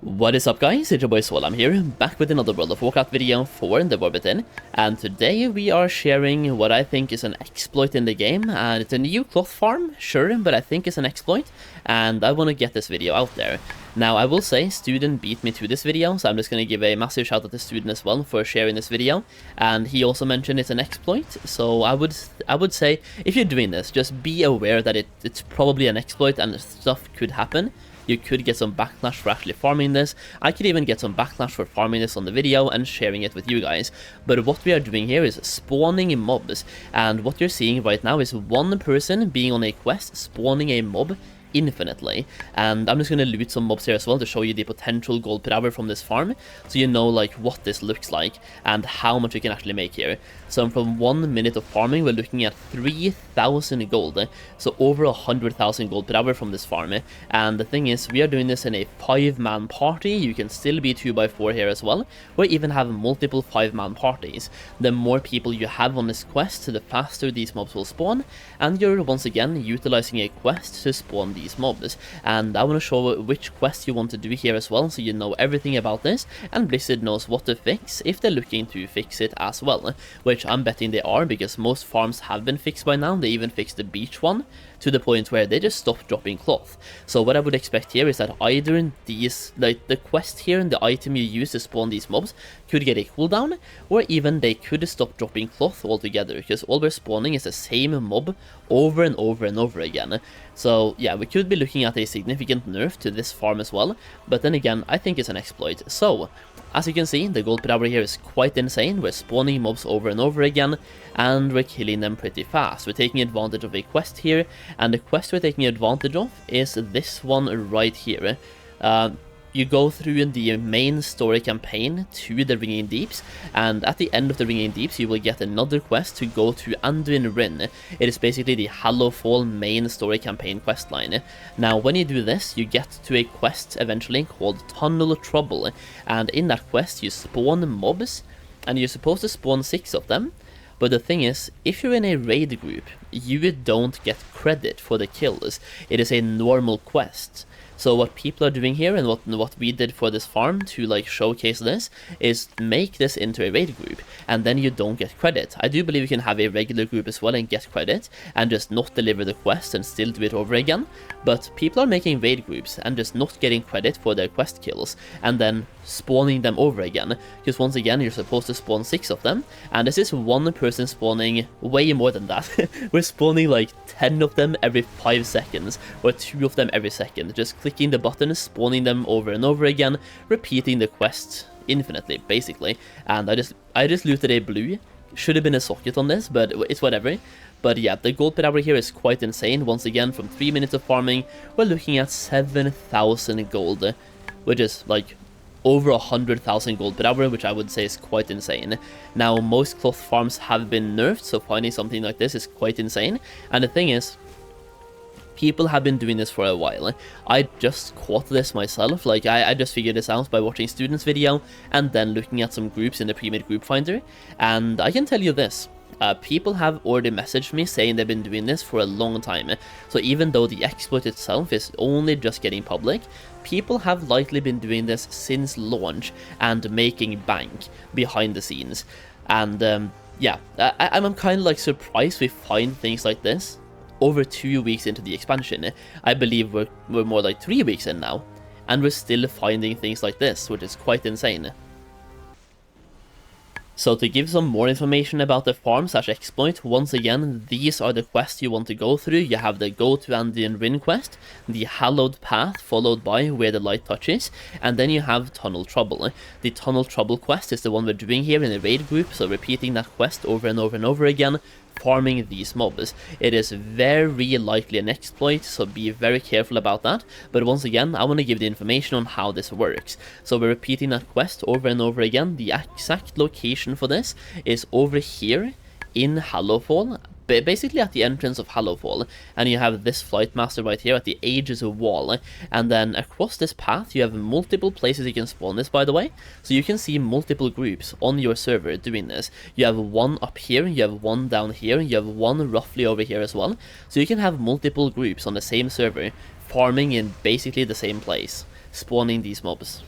What is up guys, it's your boy Solheim here, back with another World of Warcraft video for the War Within, and today we are sharing what I think is an exploit in the game, and it's a new cloth farm, sure, but I think it's an exploit, and I want to get this video out there. Now I will say, Student beat me to this video, so I'm just going to give a massive shout out to Student as well for sharing this video, and he also mentioned it's an exploit, so I would say, if you're doing this, just be aware that it's probably an exploit and stuff could happen. You could get some backlash for actually farming this. I could even get some backlash for farming this on the video and sharing it with you guys. But what we are doing here is spawning mobs. And what you're seeing right now is one person being on a quest spawning a mob infinitely. And I'm just going to loot some mobs here as well to show you the potential gold per hour from this farm, so you know like what this looks like and how much you can actually make here. So from 1 minute of farming we're looking at 3,000 gold, so over 100,000 gold per hour from this farm. And the thing is, we are doing this in a 5-man party. You can still be 2x4 here as well, or even have multiple 5-man parties. The more people you have on this quest, the faster these mobs will spawn, and you're once again utilizing a quest to spawn these mobs. And I want to show which quest you want to do here as well, so you know everything about this, and Blizzard knows what to fix if they're looking to fix it as well, which I'm betting they are, because most farms have been fixed by now. They even fixed the beach one to the point where they just stopped dropping cloth. So what I would expect here is that either these, like the quest here and the item you use to spawn these mobs could get a cooldown, or even they could stop dropping cloth altogether, because all we're spawning is the same mob over and over and over again. So yeah, we could be looking at a significant nerf to this farm as well, but then again, I think it's an exploit. So as you can see, the gold per hour here is quite insane. We're spawning mobs over and over again, and we're killing them pretty fast. We're taking advantage of a quest here, and the quest we're taking advantage of is this one right here. You go through the main story campaign to the Ringing Deeps, and at the end of the Ringing Deeps you will get another quest to go to Anduin Rin. It is basically the Hallowfall main story campaign questline. Now when you do this, you get to a quest eventually called Tunnel Trouble, and in that quest you spawn mobs, and you're supposed to spawn 6 of them. But the thing is, if you're in a raid group, you don't get credit for the kills. It is a normal quest. So what people are doing here, and what we did for this farm to like showcase this, is make this into a raid group, and then you don't get credit. I do believe you can have a regular group as well and get credit, and just not deliver the quest and still do it over again. But people are making raid groups and just not getting credit for their quest kills, and then spawning them over again, because once again you're supposed to spawn 6 of them, and this is one person spawning way more than that. We're spawning like 10 of them every 5 seconds, or 2 of them every second, just clicking the button, spawning them over and over again, repeating the quest infinitely basically. And I just looted a blue. Should have been a socket on this, but it's whatever. But yeah, the gold per hour here is quite insane. Once again, from 3 minutes of farming we're looking at 7,000 gold, which is like over 100,000 gold per hour, which I would say is quite insane. Now most cloth farms have been nerfed, so finding something like this is quite insane. And the thing is, people have been doing this for a while. I just caught this myself, like I just figured this out by watching Student's video and then looking at some groups in the pre-made group finder, and I can tell you this. People have already messaged me saying they've been doing this for a long time. So even though the exploit itself is only just getting public, people have likely been doing this since launch and making bank behind the scenes. And yeah, I'm kind of like surprised we find things like this over 2 weeks into the expansion. I believe we're more like 3 weeks in now, and we're still finding things like this, which is quite insane. So to give some more information about the farm/exploit, once again, these are the quests you want to go through. You have the Go to Anduin Rin quest, the Hallowed Path, followed by Where the Light Touches, and then you have Tunnel Trouble. The Tunnel Trouble quest is the one we're doing here in a raid group, so repeating that quest over and over and over again, farming these mobs. It is very likely an exploit, so be very careful about that. But once again, I want to give the information on how this works. So we're repeating that quest over and over again. The exact location for this is over here in Hallowfall, basically at the entrance of Hallowfall, and you have this flight master right here at the Ages of Wall, and then across this path you have multiple places you can spawn this, by the way, so you can see multiple groups on your server doing this. You have one up here, you have one down here, you have one roughly over here as well, so you can have multiple groups on the same server farming in basically the same place, spawning these mobs.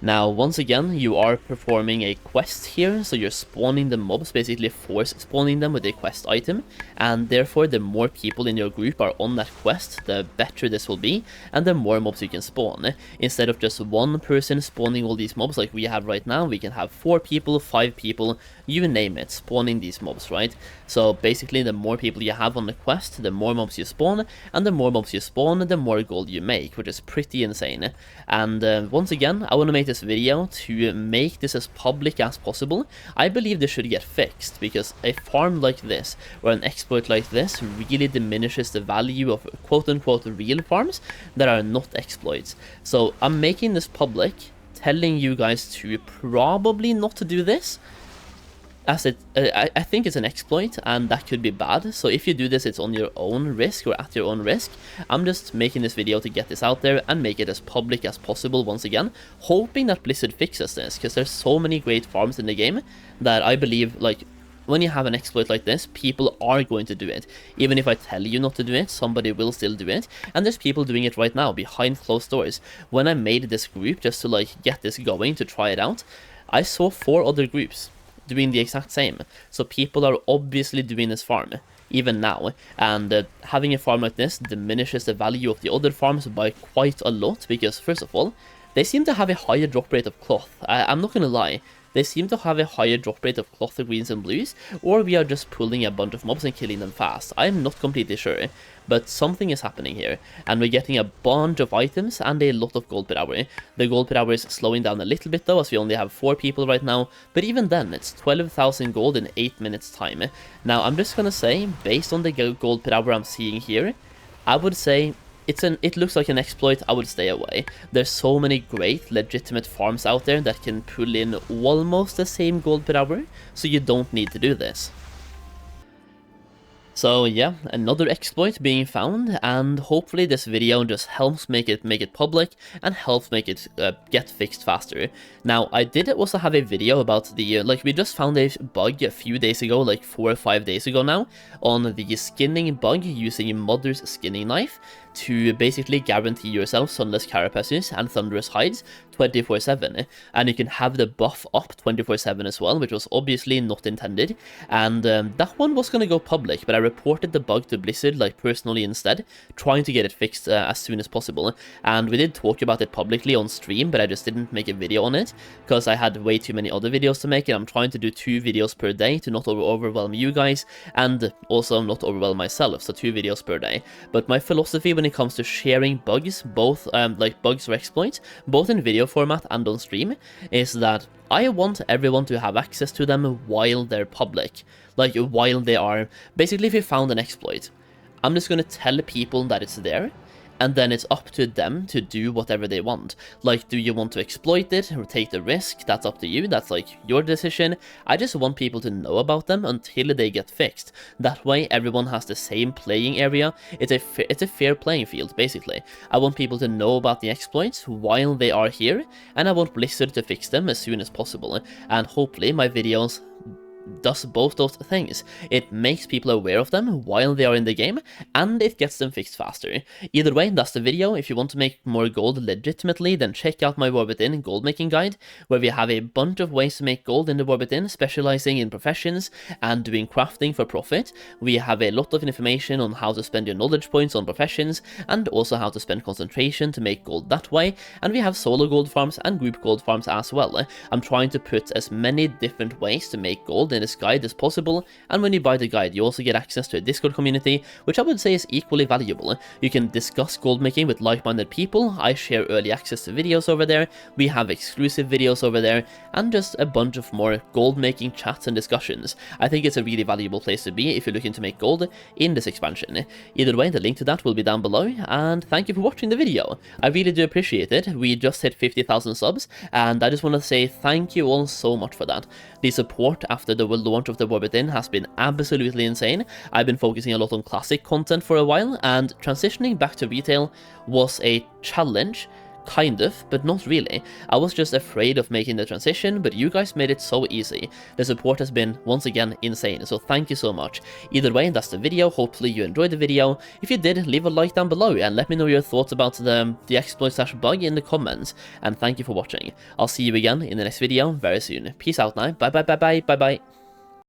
Now, once again, you are performing a quest here, so you're spawning the mobs, basically force spawning them with a quest item, and therefore the more people in your group are on that quest, the better this will be, and the more mobs you can spawn. Instead of just one person spawning all these mobs like we have right now, we can have 4 people, 5 people, you name it, spawning these mobs, right? So basically, the more people you have on the quest, the more mobs you spawn, and the more mobs you spawn, the more gold you make, which is pretty insane. And once again, I want to make this video to make this as public as possible. I believe this should get fixed, because a farm like this, or an exploit like this, really diminishes the value of quote-unquote real farms that are not exploits. So I'm making this public, telling you guys to probably not to do this, as I think it's an exploit, and that could be bad. So if you do this, it's on your own risk, or at your own risk. I'm just making this video to get this out there and make it as public as possible once again, hoping that Blizzard fixes this, because there's so many great farms in the game that I believe, like, when you have an exploit like this, people are going to do it. Even if I tell you not to do it, somebody will still do it, and there's people doing it right now behind closed doors. When I made this group just to like get this going, to try it out, I saw 4 other groups doing the exact same. So people are obviously doing this farm even now, and having a farm like this diminishes the value of the other farms by quite a lot, because first of all, they seem to have a higher drop rate of cloth. I'm not gonna lie, they seem to have a higher drop rate of cloth greens and blues, or we are just pulling a bunch of mobs and killing them fast. I'm not completely sure, but something is happening here, and we're getting a bunch of items and a lot of gold per hour. The gold per hour is slowing down a little bit though, as we only have 4 people right now, but even then, it's 12,000 gold in 8 minutes time. Now, I'm just gonna say, based on the gold per hour I'm seeing here, I would say it looks like an exploit. I would stay away. There's so many great legitimate farms out there that can pull in almost the same gold per hour, so you don't need to do this. So yeah, another exploit being found, and hopefully this video just helps make it public and helps make it get fixed faster. Now, I did also have a video about the, like, we just found a bug a few days ago, like 4 or 5 days ago now, on the skinning bug using Mother's skinning knife to basically guarantee yourself sunless carapaces and thunderous hides 24/7, and you can have the buff up 24/7 as well, which was obviously not intended, and that one was going to go public, but I reported the bug to Blizzard, like, personally instead, trying to get it fixed as soon as possible, and we did talk about it publicly on stream, but I just didn't make a video on it, because I had way too many other videos to make, and I'm trying to do 2 videos per day to not overwhelm you guys, and also not overwhelm myself, so 2 videos per day. But my philosophy when it comes to sharing bugs, both like bugs or exploits, both in video format and on stream, is that I want everyone to have access to them while they're public. Like, while they are, basically, if you found an exploit, I'm just gonna tell people that it's there, and then it's up to them to do whatever they want. Like, do you want to exploit it or take the risk? That's up to you. That's like your decision. I just want people to know about them until they get fixed. That way everyone has the same playing area. It's a fair playing field, basically. I want people to know about the exploits while they are here, and I want Blizzard to fix them as soon as possible. And hopefully my videos does both those things. It makes people aware of them while they are in the game, and it gets them fixed faster. Either way, that's the video. If you want to make more gold legitimately, then check out my War Within Goldmaking Guide, where we have a bunch of ways to make gold in the War Within, specializing in professions and doing crafting for profit. We have a lot of information on how to spend your knowledge points on professions, and also how to spend concentration to make gold that way, and we have solo gold farms and group gold farms as well. I'm trying to put as many different ways to make gold in this guide as possible, and when you buy the guide, you also get access to a Discord community, which I would say is equally valuable. You can discuss gold making with like-minded people. I share early access to videos over there, we have exclusive videos over there, and just a bunch of more gold making chats and discussions. I think it's a really valuable place to be if you're looking to make gold in this expansion. Either way, the link to that will be down below, and thank you for watching the video. I really do appreciate it. We just hit 50,000 subs, and I just want to say thank you all so much for that. The support after the launch of the War Within has been absolutely insane. I've been focusing a lot on classic content for a while, and transitioning back to retail was a challenge, Kind of, but not really. I was just afraid of making the transition, but you guys made it so easy. The support has been, once again, insane, so thank you so much. Either way, that's the video. Hopefully you enjoyed the video. If you did, leave a like down below and let me know your thoughts about the exploit/bug in the comments. And thank you for watching. I'll see you again in the next video very soon. Peace out now. Bye bye bye bye bye bye.